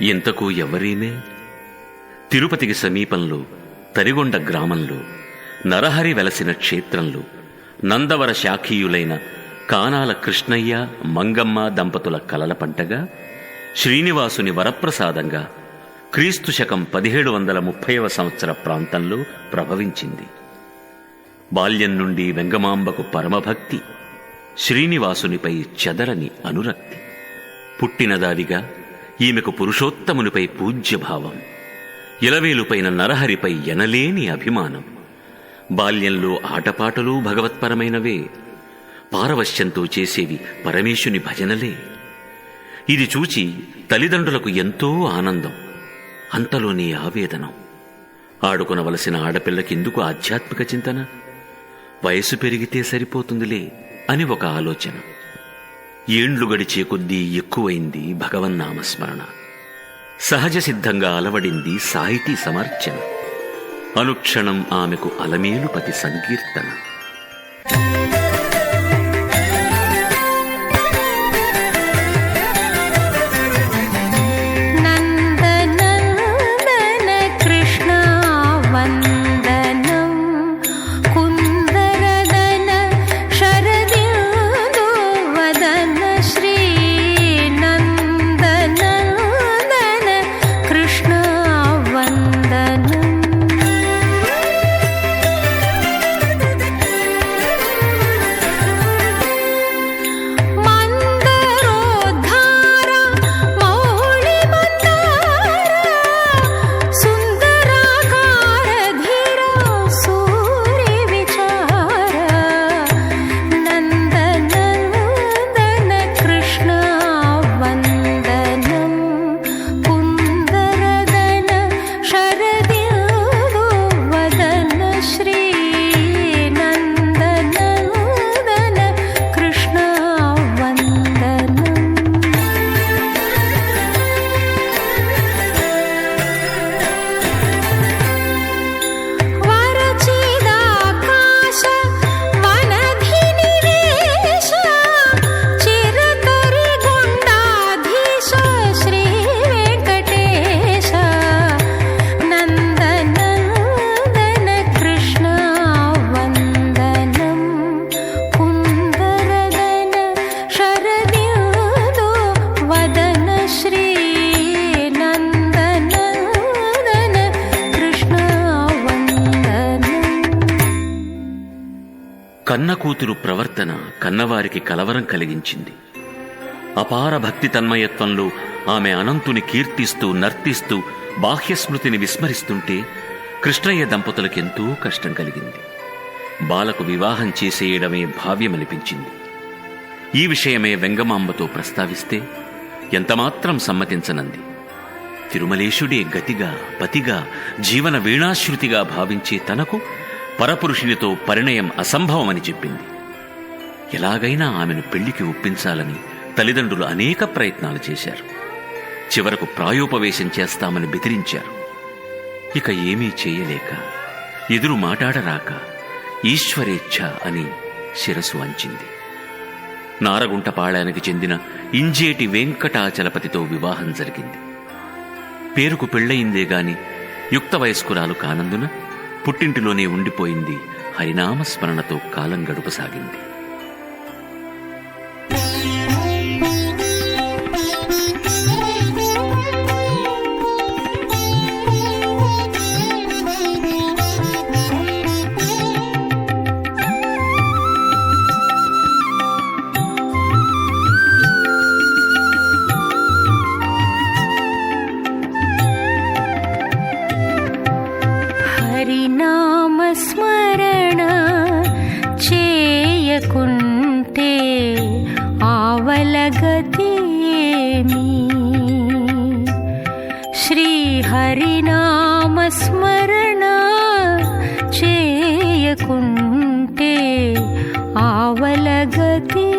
ఇంతకు ఎవరీమే? తిరుపతికి సమీపంలో తరిగొండ గ్రామంలో నరహరి వెలసిన క్షేత్రంలో నందవర శాఖీయులైన కానాల కృష్ణయ్య మంగమ్మ దంపతుల కలల పంటగా శ్రీనివాసుని వరప్రసాదంగా క్రీస్తు శకం 1730వ సంవత్సర ప్రాంతంలో ప్రభవించింది. బాల్యం నుండి వెంగమాంబకు పరమభక్తి, శ్రీనివాసునిపై చెదరని అనురక్తి. పుట్టినదాదిగా ఈమెకు పురుషోత్తమునిపై పూజ్యభావం, ఇలవేలుపైన నరహరిపై ఎనలేని అభిమానం. బాల్యంలో ఆటపాటలు భగవత్పరమైనవే, పారవశ్యంతో చేసేవి పరమేశుని భజనలే. ఇది చూచి తల్లిదండ్రులకు ఎంతో ఆనందం, అంతలోనే ఆవేదనం. ఆడుకొనవలసిన ఆడపిల్లకెందుకు ఆధ్యాత్మిక చింతన? వయసు పెరిగితే సరిపోతుందిలే అని ఒక ఆలోచన. ఏండ్లు గడిచే కొద్దీ ఎక్కువైంది భగవన్నామస్మరణ. సహజ సిద్ధంగా అలవడింది సాహితీ సమర్చన. అనుక్షణం ఆమెకు అలమేలుపతి సంకీర్తన. కన్న కూతురు ప్రవర్తన కన్నవారికి కలవరం కలిగించింది. అపార భక్తి తన్మయత్వంలో ఆమె అనంతుని కీర్తిస్తూ నర్తిస్తూ బాహ్యస్మృతిని విస్మరిస్తుంటే కృష్ణయ్య దంపతులకెంతో కష్టం కలిగింది. బాలకు వివాహం చేసేయడమే భావ్యమనిపించింది. ఈ విషయమే వెంగమాంబతో ప్రస్తావిస్తే ఎంతమాత్రం సమ్మతించనంది. తిరుమలేశుడే గతిగా పతిగా జీవన వీణాశ్రుతిగా భావించే తనకు పరపురుషునితో పరిణయం అసంభవమని చెప్పింది. ఎలాగైనా ఆమెను పెళ్లికి ఒప్పించాలని తల్లిదండ్రులు అనేక ప్రయత్నాలు చేశారు. చివరకు ప్రాయోపవేశం చేస్తామని బెదిరించారు. ఇక ఏమీ చేయలేక, ఎదురు మాటాడరాక ఈశ్వరేచ్ఛ అని శిరసు వంచింది. నారగుంటపాళానికి చెందిన ఇంజేటి వెంకటాచలపతితో వివాహం జరిగింది. పేరుకు పెళ్లయిందే గాని యుక్త వయస్కురాలు కానందున పుట్టింటిలోనే ఉండిపోయింది. హరినామస్మరణతో కాలం గడుపసాగింది. హరినామస్మరణ చేయకుంటే ఆవలగతేమి? శ్రీ హరినామస్మరణ చేయకుంటే ఆవలగతేమి?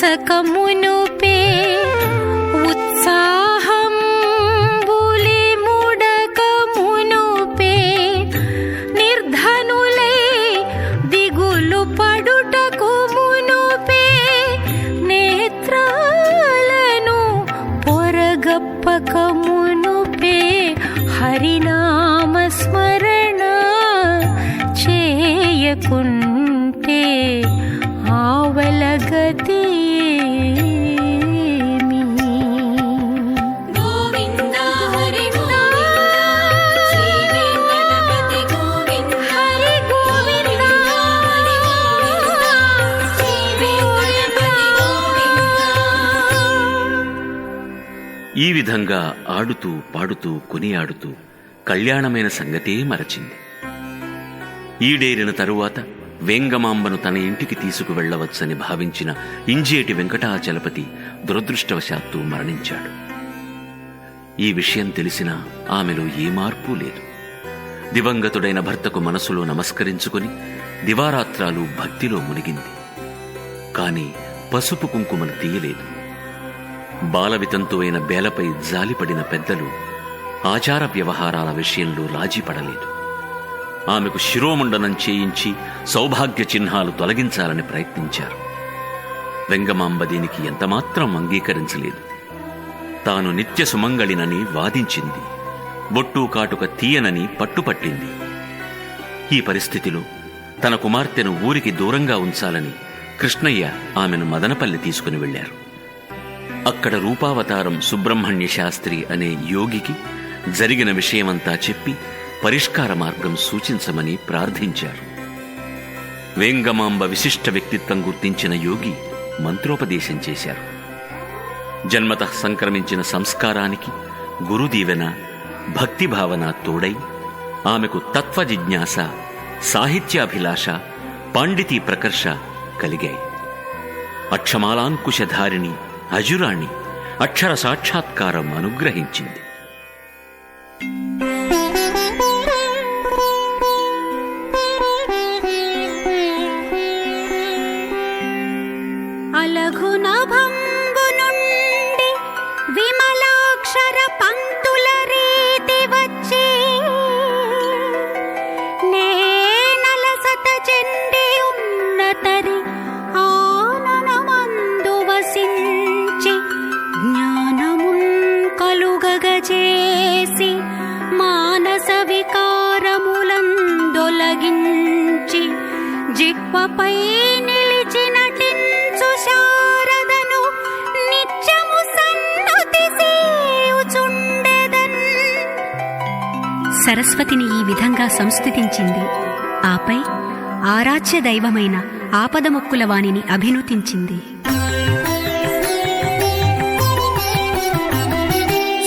హింసకమునుపే ఉత్సాహంబులి ముడకమునుపే నిర్ధనులై దిగులు పడుటకు మునుపే నేత్రాలను పొరగప్పకమునుపే హరినామ స్మరణ చేయకుంటే ఆవలగతి ఈ విధంగా ఆడుతూ పాడుతూ కొనియాడుతూ కళ్యాణమైన సంగతే మరచింది. ఈడేరిన తరువాత వేంగమాంబను తన ఇంటికి తీసుకువెళ్లవచ్చని భావించిన ఇంజేటి వెంకటాచలపతి దురదృష్టవశాత్తు మరణించాడు. ఈ విషయం తెలిసినా ఆమెలో ఏ మార్పు లేదు. దివంగతుడైన భర్తకు మనసులో నమస్కరించుకుని దివారాత్రాలు భక్తిలో మునిగింది. కాని పసుపు కుంకుమను తీయలేదు. బాలవితంతువైన బేలపై జాలిపడిన పెద్దలు ఆచార వ్యవహారాల విషయంలో రాజీపడలేదు. ఆమెకు శిరోముండనం చేయించి సౌభాగ్య చిహ్నాలు తొలగించాలని ప్రయత్నించారు. వెంగమాంబ దీనికి ఎంతమాత్రం అంగీకరించలేదు. తాను నిత్య సుమంగళినని వాదించింది. బొట్టు కాటుక తీయనని పట్టుపట్టింది. ఈ పరిస్థితిలో తన కుమార్తెను ఊరికి దూరంగా ఉంచాలని కృష్ణయ్య ఆమెను మదనపల్లి తీసుకుని వెళ్లారు. అక్కడ రూపావతారం సుబ్రహ్మణ్య శాస్త్రి అనే యోగికి జరిగిన విషయమంతా చెప్పి పరిష్కార మార్గం సూచించమని ప్రార్థించారు. వేంగమాంబ విశిష్ట వ్యక్తిత్వం గుర్తించిన యోగి మంత్రోపదేశం చేశారు. జన్మతః సంక్రమించిన సంస్కారానికి గురుదీవెన, భక్తిభావన తోడై ఆమెకు తత్వ జిజ్ఞాస, సాహిత్యాభిలాష, పాండితీ ప్రకర్ష కలిగాయి. అక్షమాలాంకుశధారిణి అజురాణి అక్షర సాక్షాత్కారం అనుగ్రహించింది. అలఘునభంబు నుండి విమలాక్షర పంక్తుల రీతి వచ్చి నేనలసత చెండి ఉన్నతరి ఆననమందు వసించి జ్ఞానమున్ కలుగగజేసి మానస వికారములందొలగించి జిహ్వపై నిలిచిన శారదను నిత్యము సన్నుతి సేయుచుండెదన్. సరస్వతిని ఈ విధంగా సంస్తుతించింది. ఆపై ఆరాధ్య దైవమైన ఆపదముక్కుల వాణిని అభినుతించింది.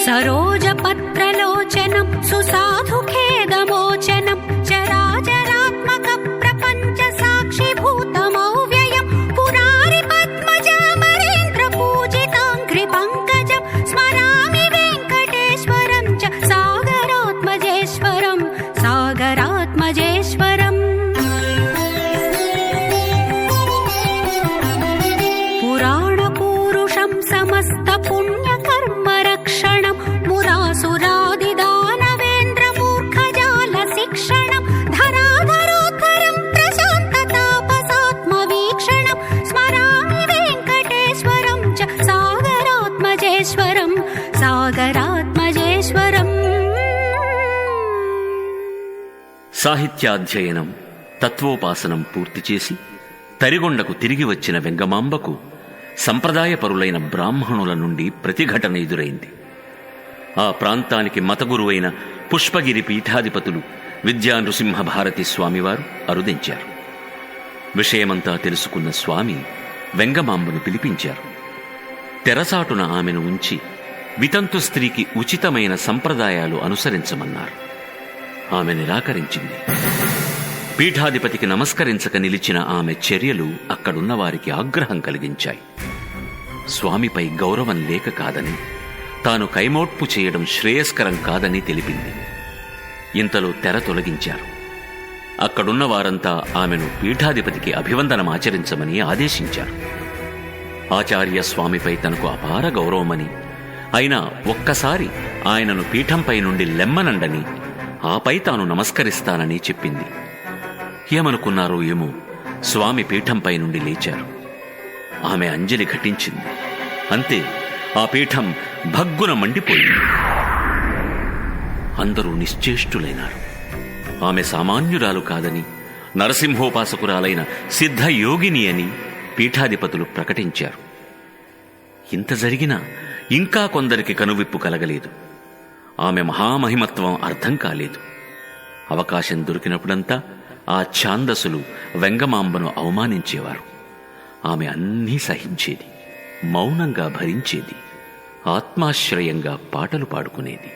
సరోజ పత్రలోచనం సుసాధు ఖేదమోచనం చరాచరాత్మక ప్రపంచ సాక్షిభూతమవ్యయం పురారి పద్మజామరేంద్ర పూజితాంఘ్రి పంకజం స్మరామి వెంకటేశ్వరం చ సాగరాత్మజేశ్వరం సాగరాత్మజేశ్వరం. పురాణ పూరుషం సమస్త పుణ్యకర్మ రక్షణం మురాసురాదిదానవేంద్ర మూర్ఖజాల శిక్షణం ధరాధరోద్ధరం ప్రశాంతతాపసాత్మవీక్షణం స్మరామి వెంకటేశ్వరం చ సాగరాత్మజేశ్వరం సాగరాత్మజేశ్వరం. సాహిత్యాధ్యయనం, తత్వోపాసనం పూర్తి చేసి తరిగొండకు తిరిగి వచ్చిన వెంగమాంబకు సంప్రదాయపరులైన బ్రాహ్మణుల నుండి ప్రతిఘటన ఎదురైంది. ఆ ప్రాంతానికి మతగురువైన పుష్పగిరి పీఠాధిపతులు విద్యా నృసింహ భారతి స్వామివారు అరుదించారు. విషయమంతా తెలుసుకున్న స్వామి వెంగమాంబను పిలిపించారు. తెరసాటున ఆమెను ఉంచి వితంతు స్త్రీకి ఉచితమైన సంప్రదాయాలు అనుసరించమన్నారు. ఆమె నిరాకరించింది. పీఠాధిపతికి నమస్కరించక నిలిచిన ఆమె చర్యలు అక్కడున్న వారికి ఆగ్రహం కలిగించాయి. స్వామిపై గౌరవం లేక కాదని, తాను కైమోడ్పు చేయడం శ్రేయస్కరం కాదని తెలిపింది. ఇంతలో తెర తొలగించారు. అక్కడున్న వారంతా ఆమెను పీఠాధిపతికి అభివందనమాచరించమని ఆదేశించారు. ఆచార్య స్వామిపై తనకు అపార గౌరవమని, అయినా ఒక్కసారి ఆయనను పీఠంపై నుండి లెమ్మనండని, ఆపై తాను నమస్కరిస్తానని చెప్పింది. ఏమనుకున్నారో ఏమో, స్వామి పీఠంపై నుండి లేచారు. ఆమె అంజలి ఘటించింది. అంతే, ఆ పీఠం భగ్గున మండిపోయింది. అందరూ నిశ్చేష్టులైనారు. ఆమె సామాన్యురాలు కాదని, నరసింహోపాసకురాలైన సిద్ధయోగిని అని పీఠాధిపతులు ప్రకటించారు. ఇంత జరిగినా ఇంకా కొందరికి కనువిప్పు కలగలేదు. ఆమె మహామహిమత్వం అర్థం కాలేదు. అవకాశం దొరికినప్పుడంతా ఆ ఛాందసులు వెంగమాంబను అవమానించేవారు. ఆమె అన్నీ సహించేది, మౌనంగా భరించేది, ఆత్మాశ్రయంగా పాటలు పాడుకునేది.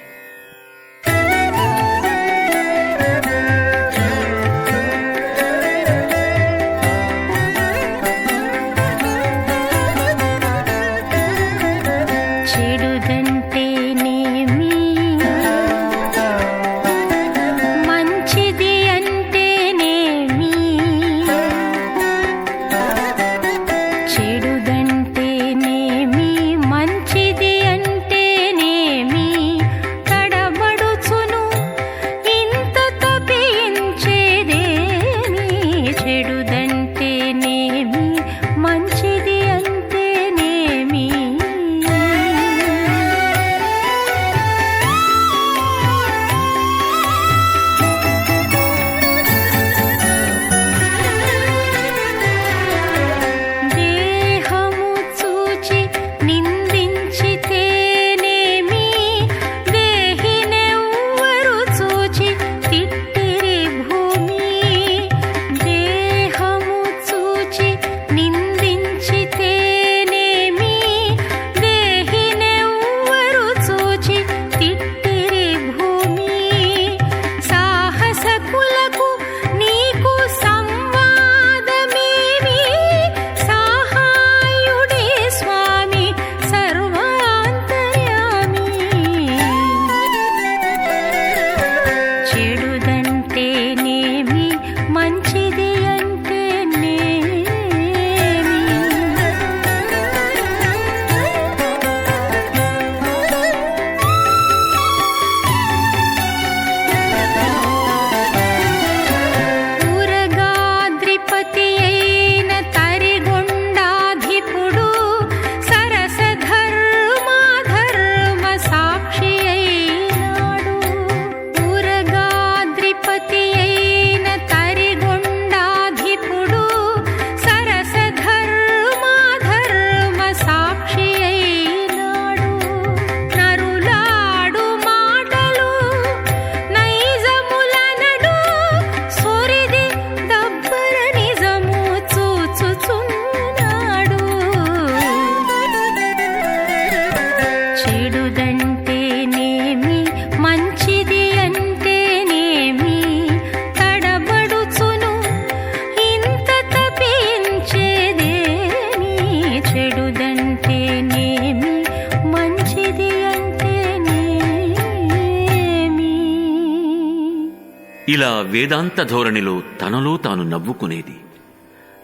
ఇలా వేదాంత ధోరణిలో తనలో తాను నవ్వుకునేది.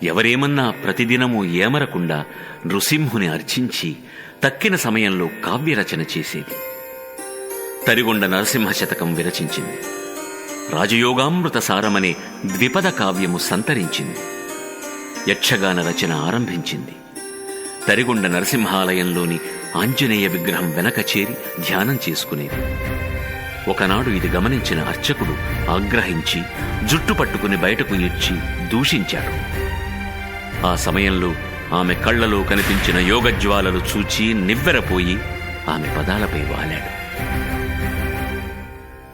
ఎవరేమన్నా ప్రతిదినమూ ఏమరకుండా నృసింహుని అర్చించి తక్కిన సమయంలో కావ్యరచన చేసేది. తరిగొండ నరసింహ శతకం విరచించింది. రాజయోగామృత సారమనే ద్విపద కావ్యము సంతరించింది. యక్షగాన రచన ఆరంభించింది. తరిగొండ నరసింహాలయంలోని ఆంజనేయ విగ్రహం వెనక చేరి ధ్యానం చేసుకునేది. ఒకనాడు ఇది గమనించిన అర్చకుడు ఆగ్రహించి జుట్టు పట్టుకుని బయటకు ఈడ్చి దూషించాడు. ఆ సమయంలో ఆమె కళ్లలో కనిపించిన యోగజ్వాలలు చూచి నివ్వెరపోయి ఆమె పదాలపై వాలాడు.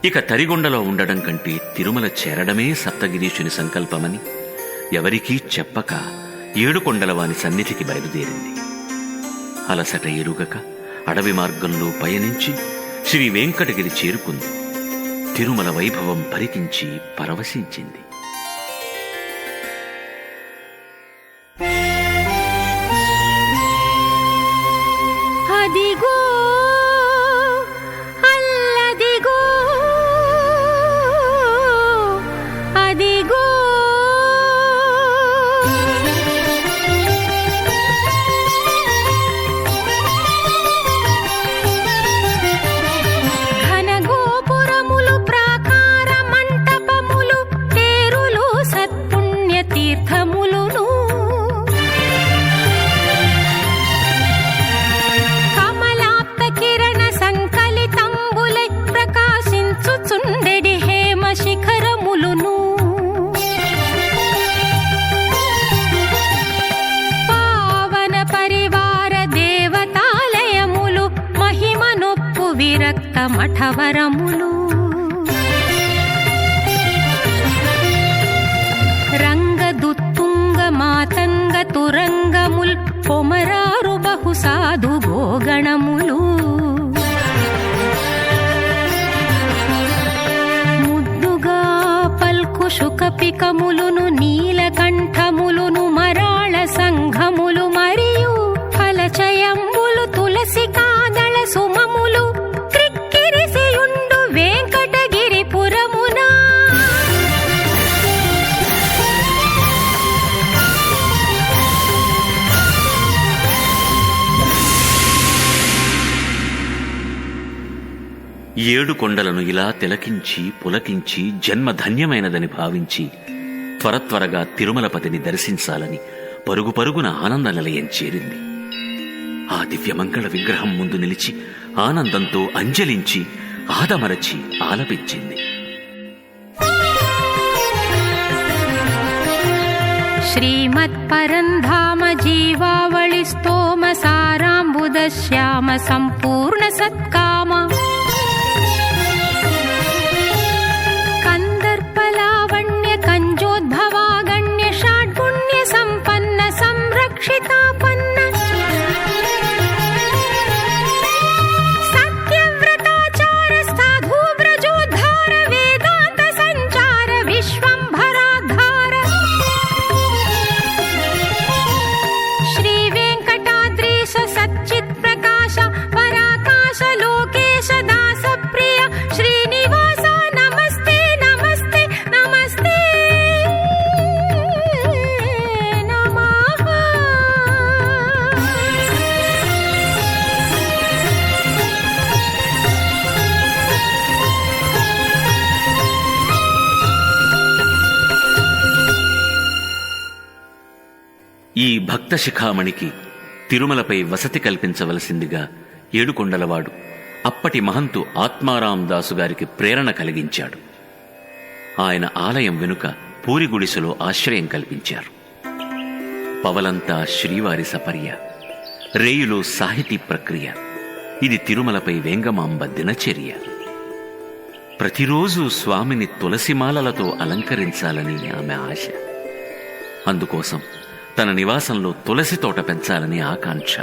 ఇక తరిగొండలో ఉండడం కంటే తిరుమల చేరడమే సప్తగిరీశుని సంకల్పమని ఎవరికీ చెప్పక ఏడుకొండలవాని సన్నిధికి బయలుదేరింది. అలసట ఎరుగక అడవి మార్గంలో పయనించి శ్రీ వెంకటగిరి చేరుకుంది. తిరుమల వైభవం పరికించి పరవశించింది. అదిగో అల్లదిగో అదిగో మఠవరములు రంగదుత్తుంగ మాతంగ తురంగముల్ పొమరారు బహు సాధు గోగణములు ముద్దుగా పల్కు శుకపికములును నీలకంఠములును మరాళ సంఘములు మరియు ఫలచయంబులు తులసి కాదళ సుమములు క్రిక్కిరిసియుండు వెంకటగిరిపురమునా ఏడు కొండలను ఇలా తిలకించి పులకించి జన్మ ధన్యమైనదని భావించి త్వరత్వరగా తిరుమలపతిని దర్శించాలని పరుగు పరుగున ఆనంద నిలయం చేరింది. ఆ దివ్యమంగళ విగ్రహం ముందు నిలిచి ఆనందంతో అంజలించి ఆదమరచి ఆలపించింది. శ్రీమత్పరంధామ జీవావళి స్తోమ సారాంబుద శ్యామ సంపూర్ణ సత్కామ కందర్పలావణ్య కంజోద్భవాగణ్య షాడ్గుణ్య సంపన్న సంరక్షితాపన్న సత్యవ్రతాచార సాధు వ్రజోద్ధార వేదాంత సంచార విశ్వంభరాధార శ్రీ వెంకటాద్రీశ సచ్చిత్ ప్రకాశ పరాకాశ లోకేశ దాస ప్రియ శ్రీనివాస నమస్తే నమస్తే నమస్తే నమః. ఈ భక్త శిఖామణికి తిరుమలపై వసతి కల్పించవలసిందిగా ఏడుకొండలవాడు అప్పటి మహంతు ఆత్మారాం దాసు గారికి ప్రేరణ కలిగించాడు. ఆయన ఆలయం వెనుక పూరి గుడిసెలో ఆశ్రయం కల్పించారు. పవలంతా శ్రీవారి సపర్య, రేయులో సాహితీ ప్రక్రియ. ఇది తిరుమలపై వేంగమాంబ దినచర్య. ప్రతిరోజు స్వామిని తులసిమాలలతో అలంకరించాలని ఆమె ఆశ. అందుకోసం తన నివాసంలో తులసి తోట పెంచాలని ఆకాంక్ష.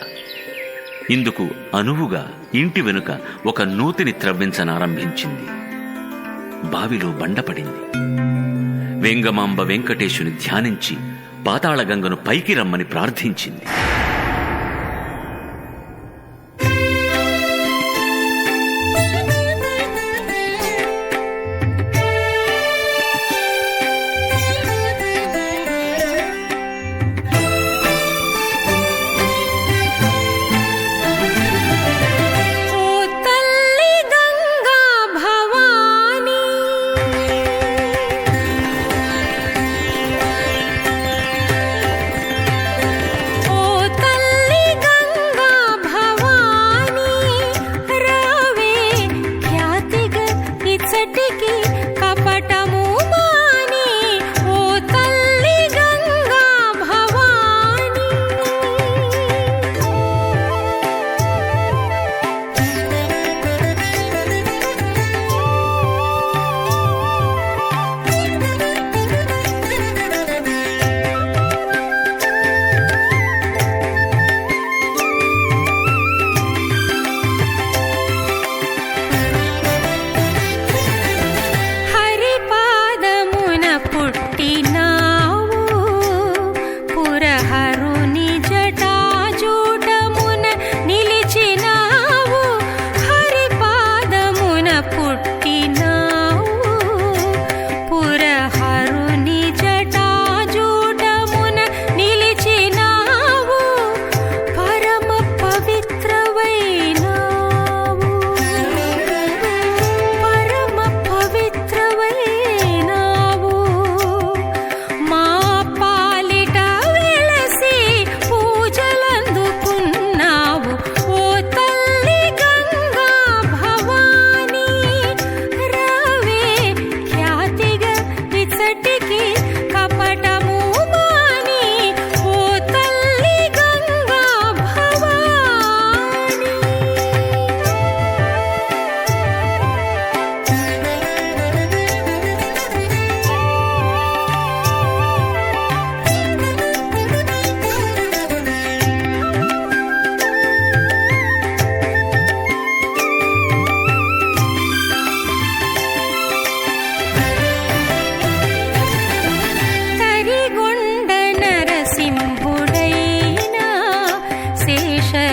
ఇందుకు అనువుగా ఇంటి వెనుక ఒక నూతిని త్రవ్వించనారంభించింది. బావిలో బండపడింది. వేంగమాంబ వెంకటేశుని ధ్యానించి పాతాళగంగను పైకి రమ్మని ప్రార్థించింది. ఓ తల్లి గంగా భవాని ఓ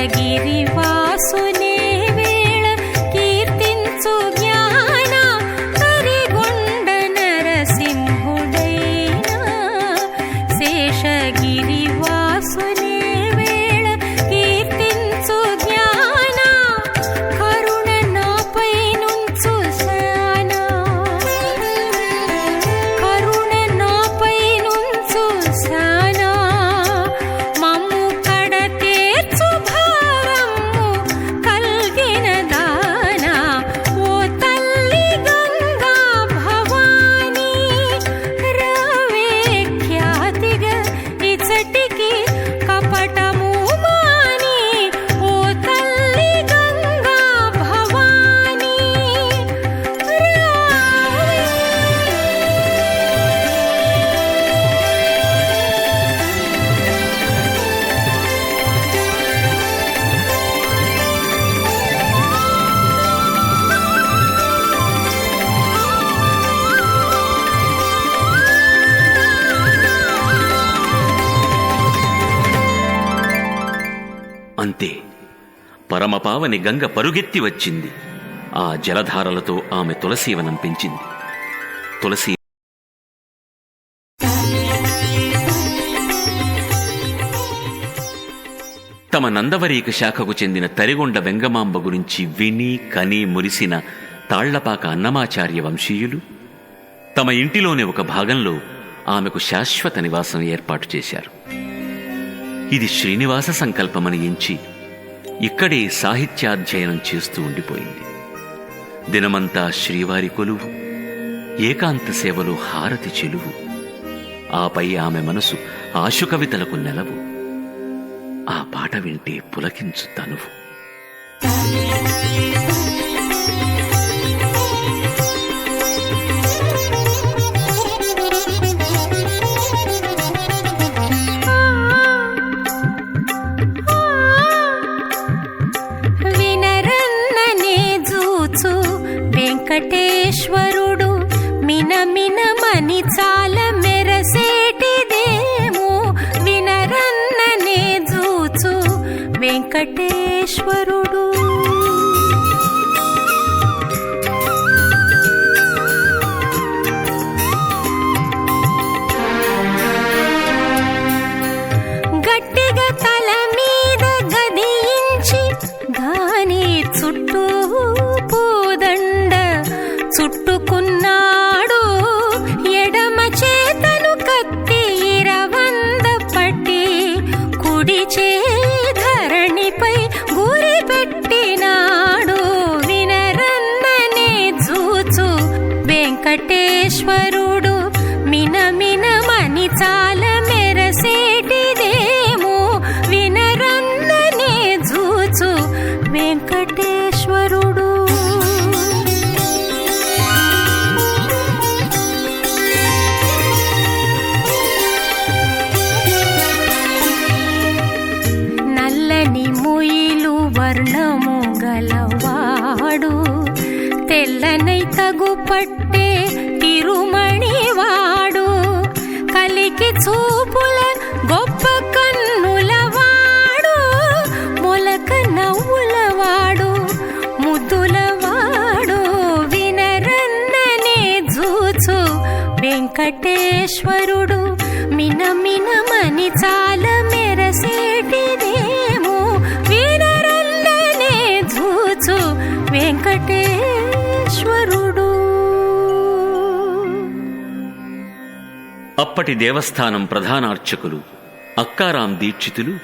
శేషగిరివాసునే వేళ కీర్తించు జ్ఞాన కరిగొండ నరసింహుడైనా శేషగిరివాసునే వేళ కీర్తించు జ్ఞాన కరుణ నాపై నుంచు శానా కరుణ నాపై నుంచు శానా మమ్ము కడతేర్చు భావము కల్గిన దానా ఓ తల్లి గంగా భవానీ రావే ఖ్యాతిగా ఇచటికి కపటము మాని ఓ తల్లి గంగా భవానీ రావే అంతే పరమపావని గంగ పరుగెత్తి వచ్చింది. ఆ జలధారలతో ఆమె తులసీవనం పెంచింది. తులసి తమ నందవరీక శాఖకు చెందిన తరిగొండ వెంగమాంబ గురించి విని కని మురిసిన తాళ్లపాక అన్నమాచార్య వంశీయులు తమ ఇంటిలోని ఒక భాగంలో ఆమెకు శాశ్వత నివాసం ఏర్పాటు చేశారు. ఇది శ్రీనివాస సంకల్పమని ఎంచి ఇక్కడే సాహిత్యాధ్యయనం చేస్తూ ఉండిపోయింది. దినమంతా శ్రీవారి కొలువు, ఏకాంత సేవలో హారతి చెలువు. ఆపై ఆమె మనసు ఆశు కవితలకు నెలవు. ఆ పాట వింటే పులకించు తనువు. వినరన్ననే జూచు వెంకటేశ్వరుడు మినమినమని చాల మెరసేటిదేమో వినరన్ననే జూచు వెంకటేశ్వరుడు గట్టిగా తల మీద గదియించి దాని చుట్టూ పూదండ చుట్టుకున్నాడు. ఎడమ చేతను కత్తి ఇరవంద పట్టి కుడి చే ధరణిపై గురి పెట్టినాడు. వినరన్ననే జూచు వెంకటేశ్వరుడు మినమినమని చాల మెరసేటిదేమో వినరన్ననే జూచు వెంకటేశ్వరుడు. నల్లని ముయిలు వర్ణము గలవాడు తెల్లనై తగు పట్టే తిరుమణివాడు కలికి చూపుల గొప్ప కన్నులవాడు మొలక నవ్వులవాడు ముద్దులవాడు. వినరన్ననే జూచు వెంకటేశ్వరుడు మినమినమని చాల మెరసేటిదేమో వినరన్ననే జూచు వెంకటేశ్వరుడు. అప్పటి దేవస్థానం ప్రధానార్చకులు అక్కారాం దీక్షితులు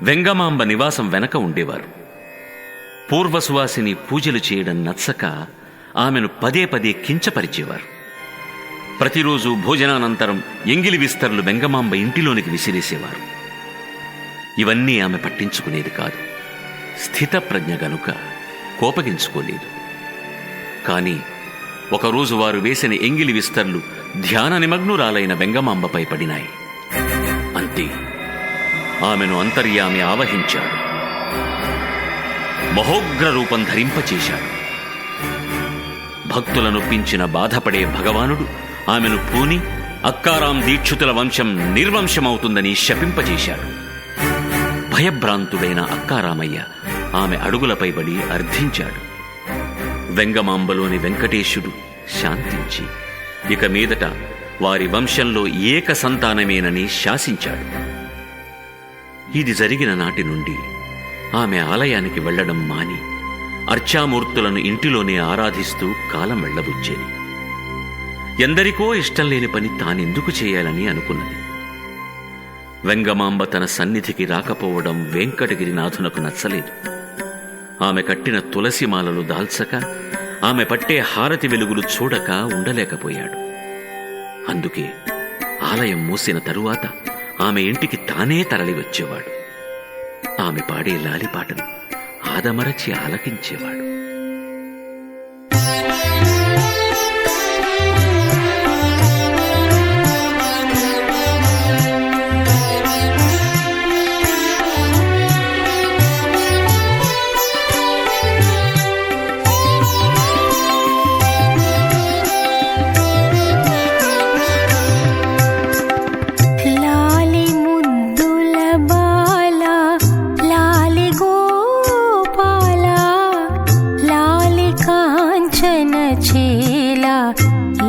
వెంగమాంబ నివాసం వెనక ఉండేవారు. పూర్వసువాసిని పూజలు చేయడం నచ్చక ఆమెను పదే పదే కించపరిచేవారు. ప్రతిరోజు భోజనానంతరం ఎంగిలి విస్తర్లు వెంగమాంబ ఇంటిలోనికి విసిరేసేవారు. ఇవన్నీ ఆమె పట్టించుకునేది కాదు. స్థితప్రజ్ఞ గనుక కోపగించుకోలేదు. కాని ఒకరోజు వారు వేసిన ఎంగిలి విస్తర్లు ధ్యాన నిమగ్నురాలైన వెంగమాంబపై పడినాయి. అంతే ఆమెను అంతర్యామి ఆవహించాడు. మహోగ్ర రూపం ధరింపచేశాడు. భక్తులనొప్పించిన బాధపడే భగవానుడు ఆమెను పూని అక్కారాం దీక్షితుల వంశం నిర్వంశమవుతుందని శపింపజేశాడు. భయభ్రాంతుడైన అక్కారామయ్య ఆమె అడుగులపై పడి అర్థించాడు. వెంగమాంబలోని వెంకటేశుడు శాంతించి ఇక మీదట వారి వంశంలో ఏక సంతానమేనని శాసించాడు. ఇది జరిగిన నాటి నుండి ఆమె ఆలయానికి వెళ్లడం మాని అర్చామూర్తులను ఇంటిలోనే ఆరాధిస్తూ కాలం వెళ్లబుచ్చేది. ఎందరికో ఇష్టం లేని పని తానెందుకు చేయాలని అనుకున్నది. వెంగమాంబ తన సన్నిధికి రాకపోవడం వెంకటగిరినాథునకు నచ్చలేదు. ఆమె కట్టిన తులసిమాలలు దాల్చక, ఆమె పట్టే హారతి వెలుగులు చూడక ఉండలేకపోయాడు. అందుకే ఆలయం మూసిన తరువాత ఆమె ఇంటికి తానే తరలి వచ్చేవాడు. ఆమె పాడే లాలిపాటను ఆదమరచి ఆలకించేవాడు.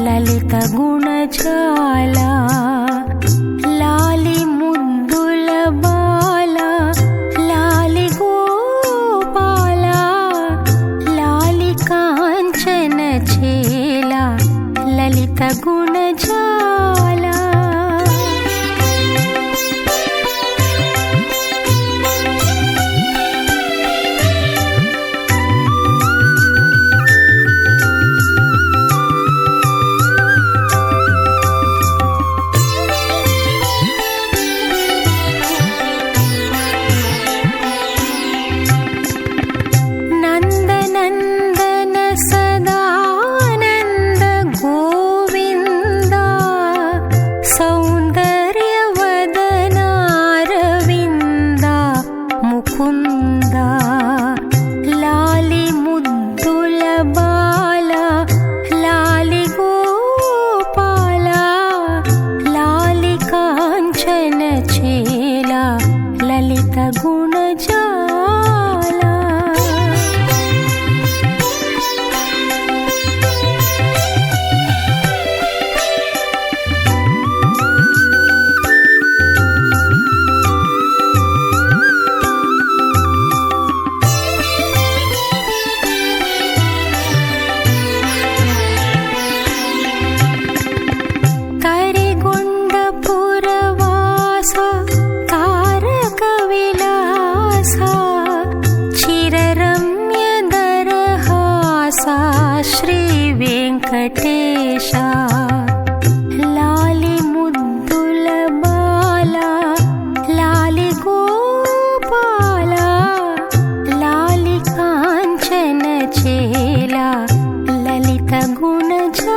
లలిత గుణజాల లాలి ముద్దుల బాల లాలి గోపాల లాలి కాంచన చేల లలిత గుణజాల. లాలి ముద్దుల బాల లాలి గోపాల లాలి కాంచన చేల లలిత గుణజాల. శ్రీ వెంకటేశ లాలి ముద్దుల బాల లాలి గోపాల లాలి కాంచన చేల లలిత గుణజాల.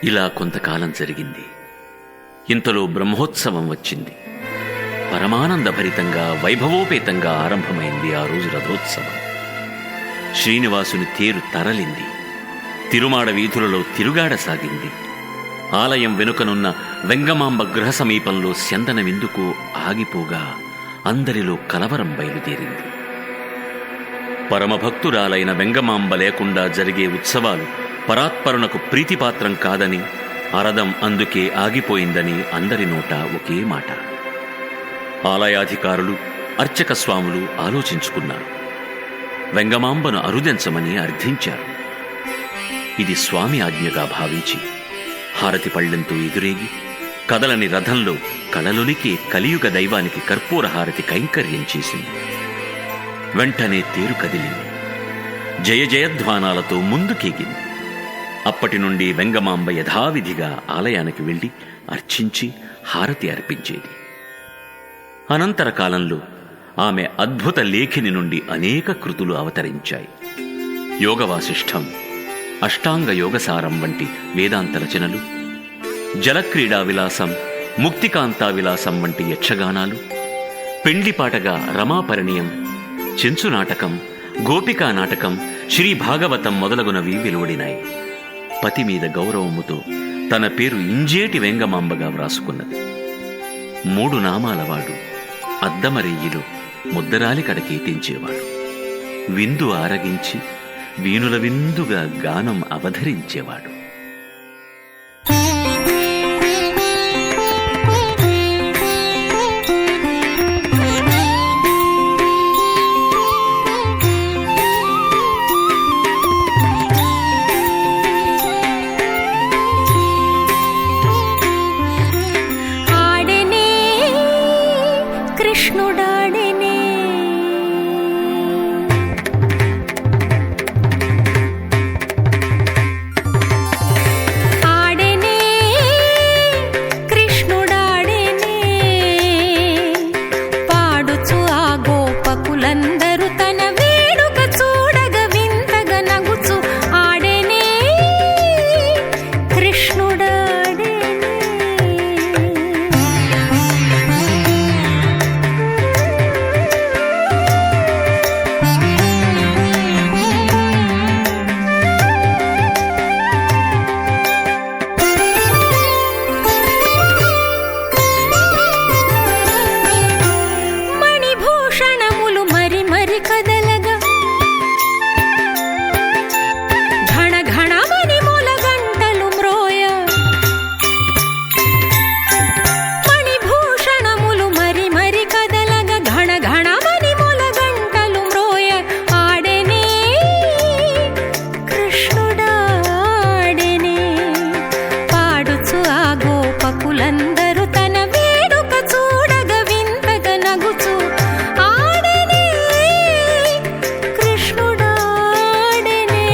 ఇలా కొంతకాలం జరిగింది. ఇంతలో బ్రహ్మోత్సవం వచ్చింది. పరమానందభరితంగా వైభవోపేతంగా ఆరంభమైంది ఆ రోజు రథోత్సవం. శ్రీనివాసుని తేరు తరలింది. తిరుమాడ వీధులలో తిరుగాడసాగింది. ఆలయం వెనుకనున్న వెంగమాంబ గృహ సమీపంలో స్యందన విందుకు ఆగిపోగా అందరిలో కలవరం బయలుదేరింది. పరమభక్తురాలైన వెంగమాంబ లేకుండా జరిగే ఉత్సవాలు పరాత్పరునకు ప్రీతిపాత్రం కాదని, అరదం అందుకే ఆగిపోయిందని అందరి నోట ఒకే మాట. ఆలయాధికారులు, అర్చక స్వాములు ఆలోచించుకున్నారు. వెంగమాంబను అరుదించమని అర్థించారు. ఇది స్వామి ఆజ్ఞగా భావించి హారతి పళ్ళెంతో ఎదురేగి కదలని రథంలో కళలొలికే కలియుగ దైవానికి కర్పూర హారతి కైంకర్యం చేసింది. వెంటనే తేరు కదిలింది. జయ జయధ్వానాలతో ముందుకేగింది. అప్పటి నుండి వెంగమాంబ యథావిధిగా ఆలయానికి వెళ్లి అర్చించి హారతి అర్పించేది. అనంతర కాలంలో ఆమె అద్భుత లేఖిని నుండి అనేక కృతులు అవతరించాయి. యోగవాసిష్టం, అష్టాంగ యోగసారం వంటి వేదాంత రచనలు, జలక్రీడా విలాసం, ముక్తికాంతా విలాసం వంటి యక్షగానాలు, పెండ్లిపాటగా రమాపరిణయం, చెంచు నాటకం, గోపికా నాటకం, శ్రీ భాగవతం మొదలగునవి వెలువడినాయి. పతి మీద గౌరవముతో తన పేరు ఇంజేటి వెంగమాంబగా వ్రాసుకున్నది. 3 నామాలవాడు అద్దమరెయ్యిలో ముద్దరాలి కడకేతించేవాడు. విందు ఆరగించి వీణుల విందుగా గానం అవధరించేవాడు. కృష్ణుడాడెనే ఆడెనే కృష్ణుడాడెనే పాడుచు ఆ గోపకులందరూ తన వేడుక చూడగ వింతగా నగుచు ఆడెనే కృష్ణుడాడెనే. మణిభూషణములు మరి మరి కదలగా ఘణ ఘణమని మొలగంటలు మ్రోయ. మణిభూషణములు మరి మరి కదలగా ఘణ ఘణమని మొలగంటలు మ్రోయ ఆడెనే కృష్ణుడాడెనే పాడుచు ఆ గోపకులందరూ తన వేడుక చూడగ వింతగా నగుచు ఆడెనే కృష్ణుడాడెనే.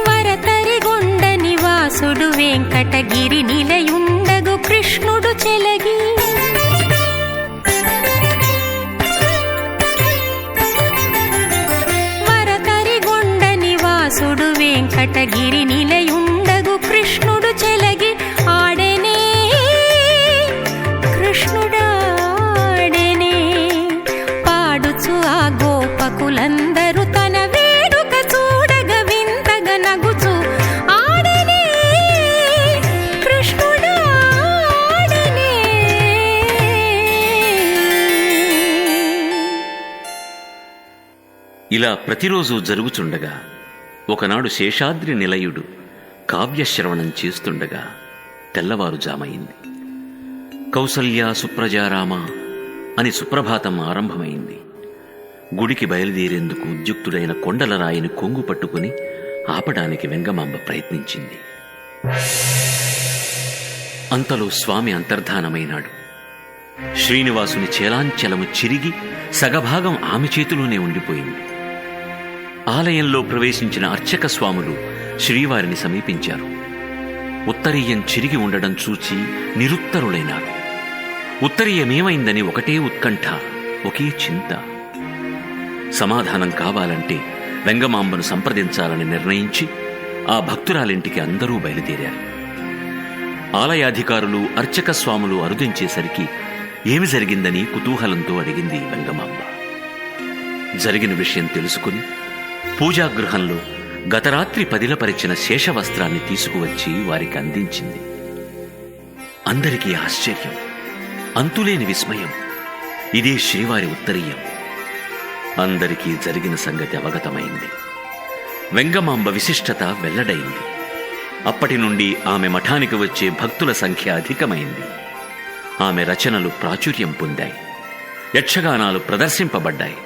వరతరిగొండ నివాసుడు వెంకటగిరి నిలయుండగు కృష్ణుడు చెలగి వరతరిగొండ నివాసుడు వెంకటగిరి నిలయుండగు కృష్ణుడు చెలగి ఆడెనే కృష్ణుడాడెనే పాడుచు ఆ గోపకులందరూ తన వేడుక చూడగ వింతగా నగుచు ఆడెనే కృష్ణుడాడెనే. ఇలా ప్రతిరోజు జరుగుచుండగా ఒకనాడు శేషాద్రి నిలయుడు కావ్యశ్రవణం చేస్తుండగా తెల్లవారుజామైంది. కౌసల్య సుప్రజారామ అని సుప్రభాతం ఆరంభమైంది. గుడికి బయలుదేరేందుకు ఉద్యుక్తుడైన కొండలరాయిని కొంగు పట్టుకుని ఆపడానికి వెంగమాంబ ప్రయత్నించింది. అంతలో స్వామి అంతర్ధానమైనాడు. శ్రీనివాసుని చేలాంచలము చిరిగి సగభాగం ఆమె చేతిలోనే ఉండిపోయింది. ఆలయంలో ప్రవేశించిన అర్చక స్వాములు శ్రీవారిని సమీపించారు. ఉత్తరీయం చిరిగి ఉండడం చూచి నిరుత్తరులైనారు. ఉత్తరీయమేమైందని ఒకటే ఉత్కంఠ, ఒకే చింత. సమాధానం కావాలంటే వెంగమాంబను సంప్రదించాలని నిర్ణయించి ఆ భక్తురాలింటికి అందరూ బయలుదేరారు. ఆలయాధికారులు అర్చక స్వాములు అరుదించేసరికి ఏమి జరిగిందని కుతూహలంతో అడిగింది వెంగమాంబ. జరిగిన విషయం తెలుసుకుని పూజాగృహంలో గతరాత్రి పదిలపరిచిన శేషవస్త్రాన్ని తీసుకువచ్చి వారికి అందించింది. అందరికీ ఆశ్చర్యం, అంతులేని విస్మయం. ఇదే శ్రీవారి ఉత్తరీయం. అందరికీ జరిగిన సంగతి అవగతమైంది. వెంగమాంబ విశిష్టత వెల్లడైంది. అప్పటి నుండి ఆమె మఠానికి వచ్చే భక్తుల సంఖ్య అధికమైంది. ఆమె రచనలు ప్రాచుర్యం పొందాయి. యక్షగానాలు ప్రదర్శింపబడ్డాయి.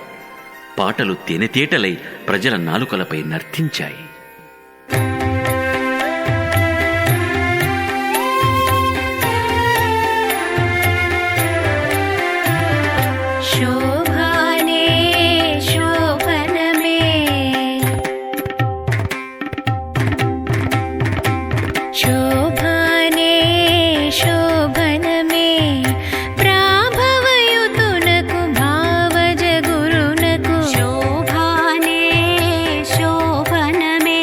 పాటలు తేనెతేటలై ప్రజల నాలుకలపై నర్తించాయి. శోభానే శోభనమే శోభానే శోభనమే ప్రాభవయుతునకు భావజ గురునకు శోభానే శోభనమే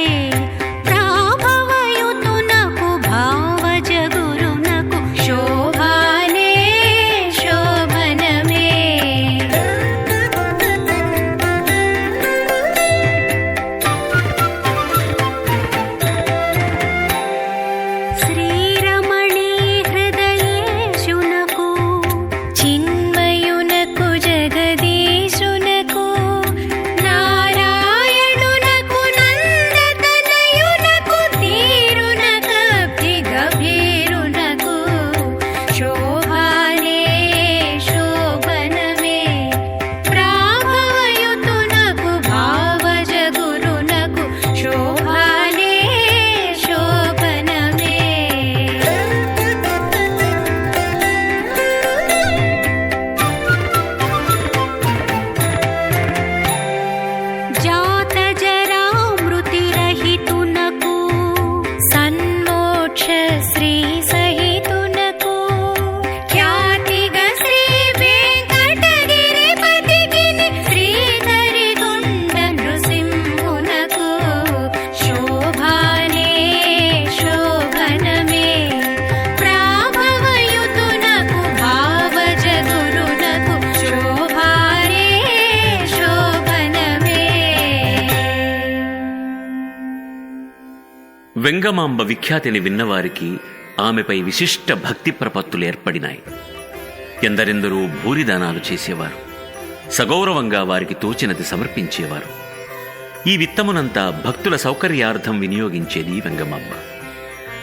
వెంగమాంబ విఖ్యాతిని విన్నవారికి ఆమెపై విశిష్ట భక్తి ప్రపత్తులు ఏర్పడినాయి. ఎందరెందరూ భూరిదానాలు చేసేవారు. సగౌరవంగా వారికి తోచినది సమర్పించేవారు. ఈ విత్తమునంతా భక్తుల సౌకర్యార్థం వినియోగించేది వెంగమాంబ.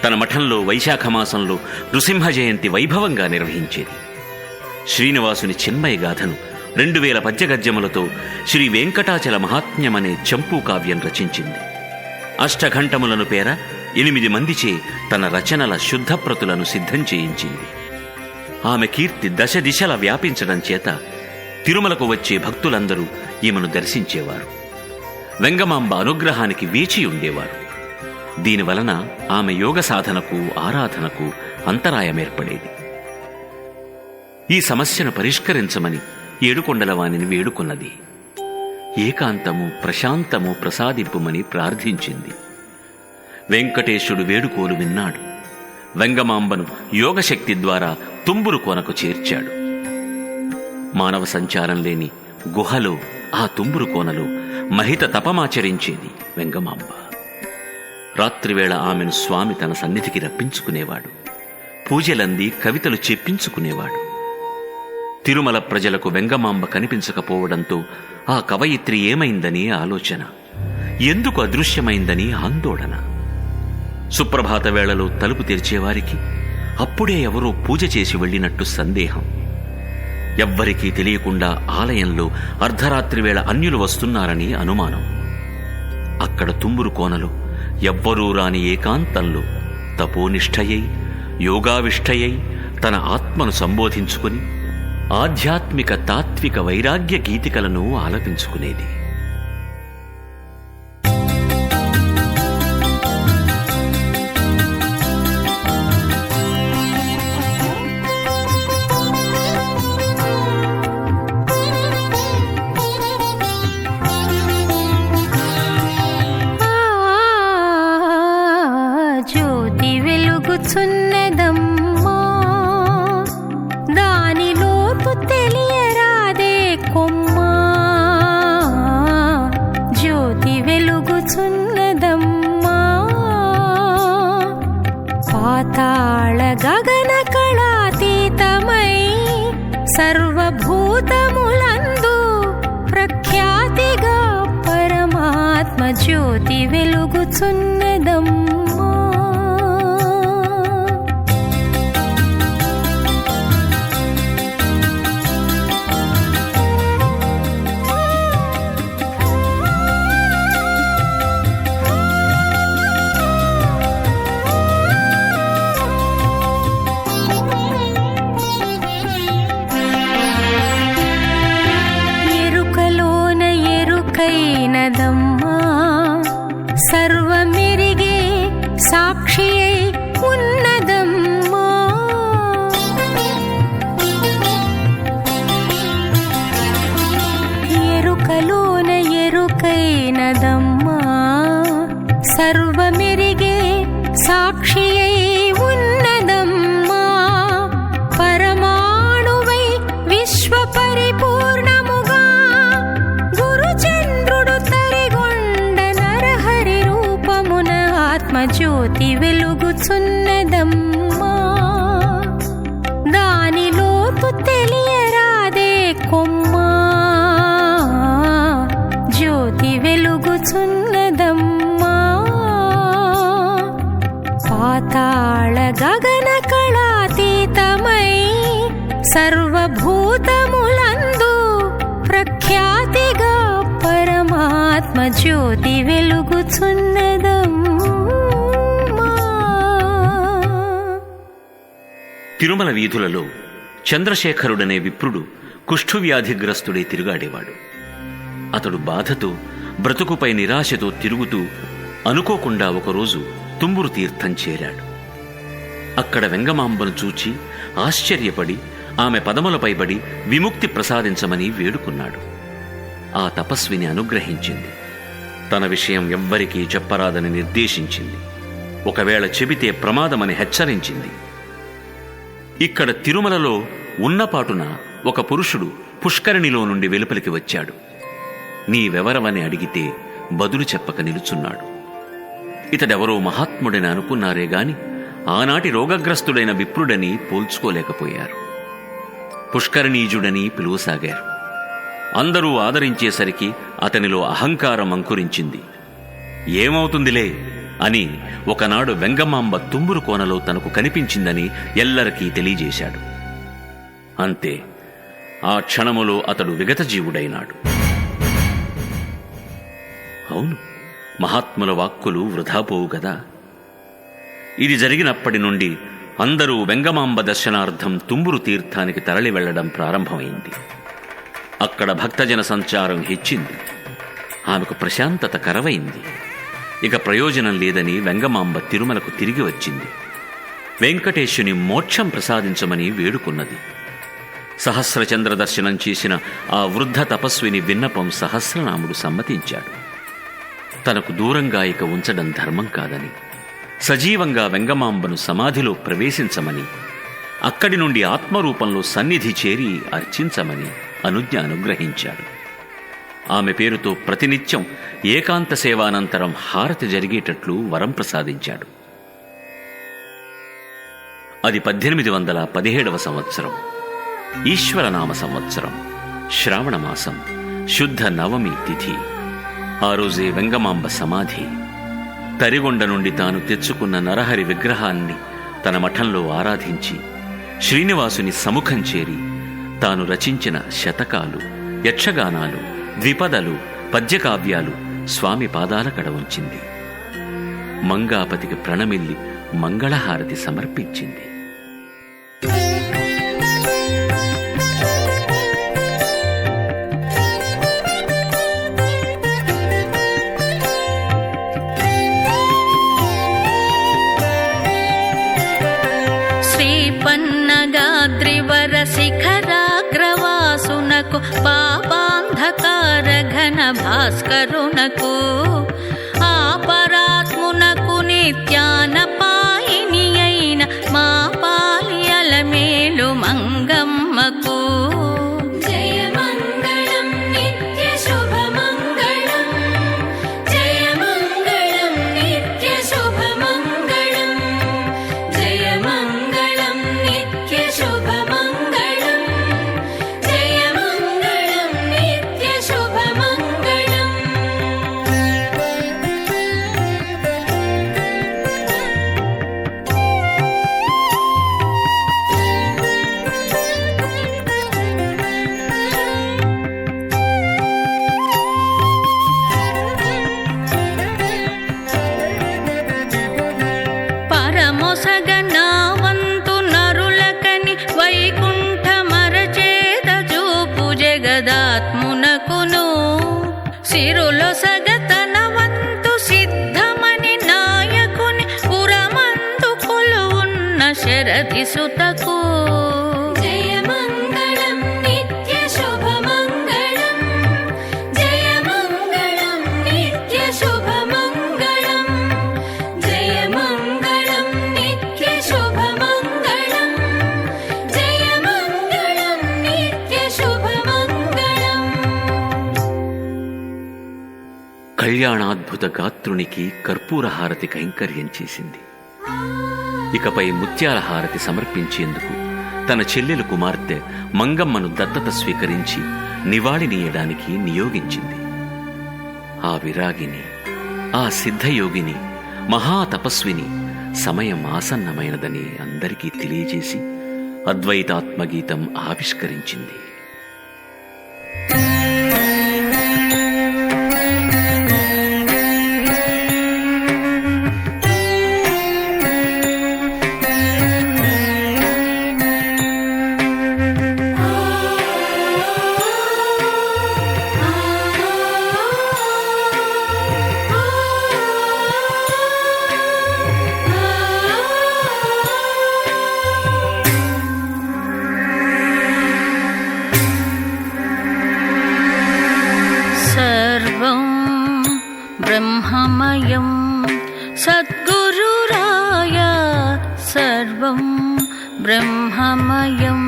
తన మఠంలో వైశాఖ మాసంలో నృసింహ జయంతి వైభవంగా నిర్వహించేది. శ్రీనివాసుని చిన్మయ గాథను 2000 పద్యగద్యములతో శ్రీ వెంకటాచల మహాత్మ్యమనే చంపూ కావ్యం రచించింది. అష్టఘంటములను పేర 8 మందిచే తన రచనల శుద్ధ ప్రతులను సిద్ధం చేయించింది. ఆమె కీర్తి దశ దిశల వ్యాపించడం చేత తిరుమలకు వచ్చే భక్తులందరూ ఈమెను దర్శించేవారు. వెంగమాంబ అనుగ్రహానికి వేచి ఉండేవారు. దీనివలన ఆమె యోగ సాధనకు ఆరాధనకు అంతరాయమేర్పడేది. ఈ సమస్యను పరిష్కరించమని ఏడుకొండలవాణిని వేడుకున్నది. ఏకాంతము ప్రశాంతము ప్రసాదింపుమని ప్రార్థించింది. వెంకటేశుడు వేడుకోలు విన్నాడు. వెంగమాంబను యోగశక్తి ద్వారా తుంబురు కొనకు చేర్చాడు. మానవ సంచారం లేని గుహలో ఆ తుంబురు కోనలో మహిత తపమాచరించేది వెంగమాంబ. రాత్రివేళ ఆమెను స్వామి తన సన్నిధికి రప్పించుకునేవాడు. పూజలంది కవితలు చెప్పించుకునేవాడు. తిరుమల ప్రజలకు వెంగమాంబ కనిపించకపోవడంతో ఆ కవయిత్రి ఏమైందని ఆలోచన, ఎందుకు అదృశ్యమైందని ఆందోళన. సుప్రభాత వేళలో తలుపు తెరిచేవారికి అప్పుడే ఎవరో పూజ చేసి వెళ్ళినట్టు సందేహం. ఎవ్వరికీ తెలియకుండా ఆలయంలో అర్ధరాత్రి వేళ అన్యులు వస్తున్నారని అనుమానం. అక్కడ తుంబురు కోనలో ఎవ్వరూ రాని ఏకాంతంలో తపోనిష్టయై యోగావిష్టయై తన ఆత్మను సంబోధించుకుని ఆధ్యాత్మిక తాత్విక వైరాగ్య గీతికలను ఆలపించుకునేది. జ్యోతి వెలుగుచున్నదమ్మా, దానిలోతు తెలియరాదే కొమ్మా. జ్యోతి వెలుగుచున్నదమ్మా, పాతాళ గగన కళాతీతమై సర్వభూతములందు ప్రఖ్యాతిగా పరమాత్మ జ్యోతి వెలుగుచున్నదమ్మా. ఎరుకలోన ఎరుకైనదమ్మా, సర్వమెరిగే సాక్షియై ఉన్నదమ్మా. ఎరుకలోన ఎరుకైనదమ్మా, సర్వమెరిగే సాక్షియై ఉన్నదమ్మా. పరమాణువై విశ్వ పరిపూర్ణముగా గురుచంద్రుడు తరిగొండ నరహరి రూపమున ఆత్మజ్యోతి వెలుగుచున్నదమ్మా. దానిలోతు తెలియరాదే కొమ్మా. జ్యోతి వెలుగుచున్నదమ్మా, పాతాళ గగన కళాతీతమై సర్వభూతములందు ప్రఖ్యాతిగా పరమాత్మ జ్యోతి వెలుగుచున్నదమ్మా. తిరుమల వీధులలో చంద్రశేఖరుడనే విప్రుడు కుష్ఠువ్యాధిగ్రస్తుడై తిరుగాడేవాడు. అతడు బాధతో బ్రతుకుపై నిరాశతో తిరుగుతూ అనుకోకుండా ఒకరోజు తుంబురు తీర్థం చేరాడు. అక్కడ వెంగమాంబను చూచి ఆశ్చర్యపడి ఆమె పదములపై పడి విముక్తి ప్రసాదించమని వేడుకున్నాడు. ఆ తపస్విని అనుగ్రహించింది. తన విషయం ఎవ్వరికీ చెప్పరాదని నిర్దేశించింది. ఒకవేళ చెబితే ప్రమాదమని హెచ్చరించింది. ఇక్కడ తిరుమలలో ఉన్నపాటున ఒక పురుషుడు పుష్కరిణిలో నుండి వెలుపలికి వచ్చాడు. నీవెవరవని అడిగితే బదులు చెప్పక నిలుచున్నాడు. ఇతడెవరో మహాత్ముడని అనుకున్నారే గాని ఆనాటి రోగగ్రస్తుడైన విప్రుడని పోల్చుకోలేకపోయారు. పుష్కరణీజుడని పిలువసాగారు. అందరూ ఆదరించేసరికి అతనిలో అహంకారం అంకురించింది. ఏమవుతుందిలే అని ఒకనాడు వెంగమాంబ తుంబురు కోనలో తనకు కనిపించిందని ఎల్లరికీ తెలియజేశాడు. అంతే, ఆ క్షణములో అతడు విగతజీవుడైనాడు. అవును, మహాత్ముల వాక్కులు వృధాపోవు గదా. ఇది జరిగినప్పటి నుండి అందరూ వెంగమాంబ దర్శనార్థం తుంబురు తీర్థానికి తరలి వెళ్లడం ప్రారంభమైంది. అక్కడ భక్తజన సంచారం హెచ్చింది. ఆమెకు ప్రశాంతత కరవైంది. ఇక ప్రయోజనం లేదని వెంగమాంబ తిరుమలకు తిరిగి వచ్చింది. వెంకటేశుని మోక్షం ప్రసాదించమని వేడుకున్నది. సహస్రచంద్ర దర్శనం చేసిన ఆ వృద్ధ తపస్విని విన్నపం సహస్రనాముడు సమ్మతించాడు. తనకు దూరంగా ఇక ఉంచడం ధర్మం కాదని, సజీవంగా వెంగమాంబను సమాధిలో ప్రవేశించమని, అక్కడి నుండి ఆత్మరూపంలో సన్నిధి చేరి అర్చించమని అనుజ్ఞ అనుగ్రహించాడు. ఆమె పేరుతో ప్రతినిత్యం ఏకాంత సేవానంతరం హారతి జరిగేటట్లు వరం ప్రసాదించాడు. అది 1817 సంవత్సరం, ఈశ్వరనామ సంవత్సరం, శ్రావణమాసం, శుద్ధ నవమి తిథి. ఆ రోజే వెంగమాంబ సమాధి. తరిగొండ నుండి తాను తెచ్చుకున్న నరహరి విగ్రహాన్ని తన మఠంలో ఆరాధించి శ్రీనివాసుని సముఖం చేరి తాను రచించిన శతకాలు, యక్షగానాలు, ద్విపదలు, పద్యకావ్యాలు స్వామి పాదాల కడ ఉంచింది. మంగాపతికి ప్రణమిల్లి మంగళహారతి సమర్పించింది. శ్రీపన్నగాద్రివర శిఖరాగ్రవాసునకు పాపాంధకార ఘన భాస్కరునకు ఆపరాత్మునకు నిత్యాన పాయిని అయిన మా పాలి అలమేలు మంగమ్మకు జయమంగళం నిత్య శుభమంగళం, జయమంగళం నిత్య శుభమంగళం, జయమంగళం నిత్య శుభమంగళం, జయమంగళం నిత్య శుభమంగళం. పరమొసగ నావంతు నరులకని వైకుంఠమరచేత చూపు జగదాత్మునకును సిరులొసగ తన వంతు సిద్ధమని నాయకుని పురమందు కొలువున్న శరథి సుతకు జయమంగళం నిత్య శుభమంగళం, జయమంగళం నిత్య శుభమంగళం, జయమంగళం నిత్య శుభమంగళం, జయమంగళం నిత్య శుభమంగళం. కళ్యాణాద్భుత గాత్రునికి కర్పూర హారతి కైంకర్యం చేసింది. ఇకపై ముత్యాల హారతి సమర్పించేందుకు తన చెల్లెలు కుమార్తె మంగమ్మను దత్తత స్వీకరించి నివాళినీయడానికి నియోగించింది. ఆ విరాగిని, ఆ సిద్ధయోగిని, మహాతపస్విని సమయం ఆసన్నమైనదని అందరికీ తెలియజేసి అద్వైతాత్మగీతం ఆవిష్కరించింది. సర్వం బ్రహ్మమయం సద్గురురాయ, సర్వం బ్రహ్మమయం,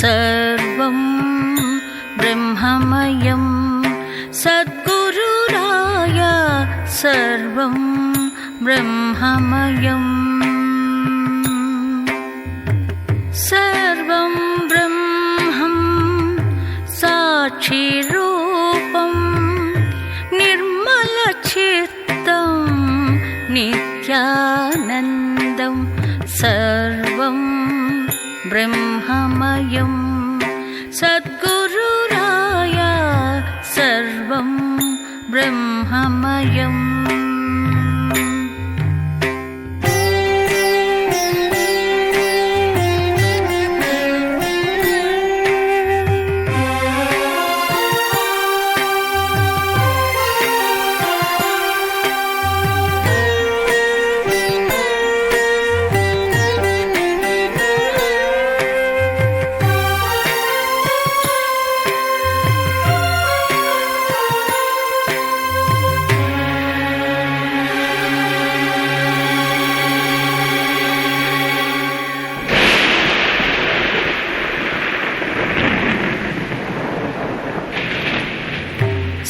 సర్వం బ్రహ్మమయం సద్గురురాయ, सर्वं ब्रह्ममयम् सर्वं ब्रह्मं साक्षिरूपं निर्मलचित्तं नित्यानन्दं सर्वं ब्रह्ममयं सद्गुरुराय सर्वं ब्रह्ममयम्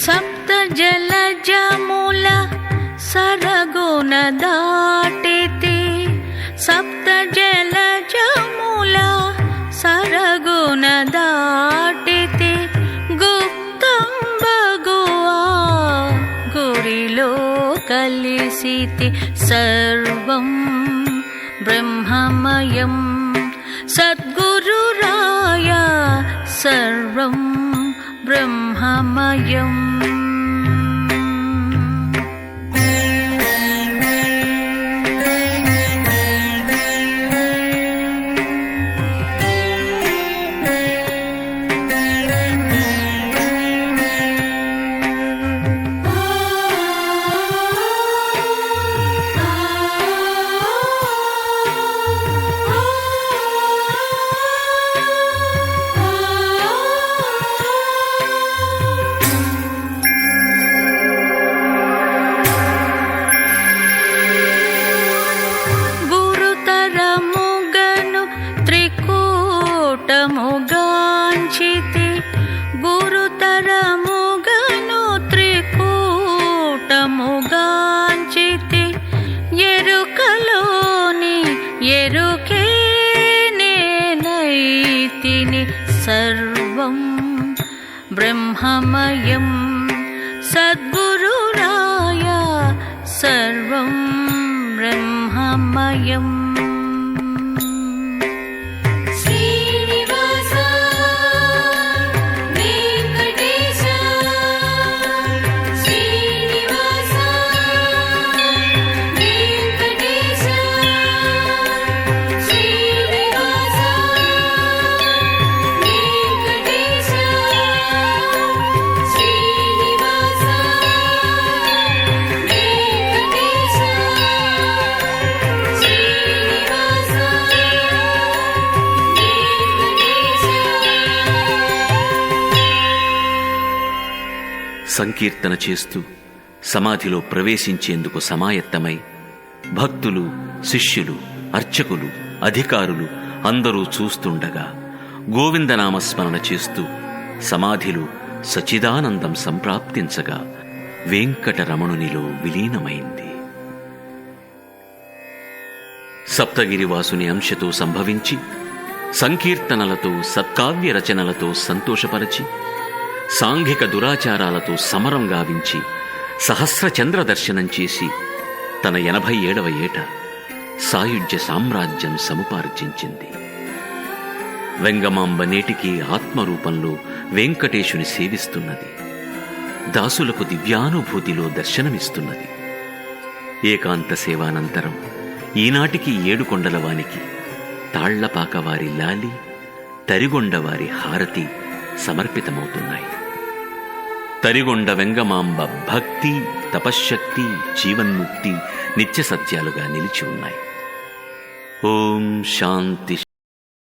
सप्त जलजमुल सरगुण दाटिति सप्त जलजमुल सरगुण दाटिति गुप्तं बगुआ गुरिलो कलिसिति सर्वं ब्रह्ममयं सद्गुरुराय सर्वं ब्रह्ममयम् ముగాంచితి గురుతరముగను త్రికూటముగాంచితి ఎరుకలోని ఎరుకే నేనైతిని సర్వం బ్రహ్మమయం సద్గురురాయ సర్వం బ్రహ్మమయం సంకీర్తన చేస్తూ సమాధిలో ప్రవేశించేందుకు సమాయత్తమై భక్తులు, శిష్యులు, అర్చకులు, అధికారులు అందరూ చూస్తుండగా గోవిందనామస్మరణ చేస్తూ సమాధిలో సచిదానందం సంప్రాప్తించగా వెంకటరమణునిలో విలీనమైంది. సప్తగిరివాసుని అంశతో సంభవించి సంకీర్తనలతో సత్కావ్య రచనలతో సంతోషపరచి సాంఘిక దురాచారాలతో సమరం గావించి సహస్ర చంద్ర దర్శనం చేసి తన 87వ ఏట సాయుజ్య సామ్రాజ్యం సముపార్జించింది. వెంగమాంబ నేటికి ఆత్మరూపంలో వెంకటేశుని సేవిస్తున్నది. దాసులకు దివ్యానుభూతిలో దర్శనమిస్తున్నది. ఏకాంత సేవానంతరం ఈనాటికి ఏడుకొండలవానికి తాళ్లపాకవారి లాలి, తరిగొండవారి హారతి సమర్పితమవుతున్నాయి. తరిగొండ వెంగమాంబ భక్తి, తపశ్శక్తి, జీవన్ముక్తి నిత్య సత్యాలుగా నిలిచి ఉన్నాయి. ఓం శాంతి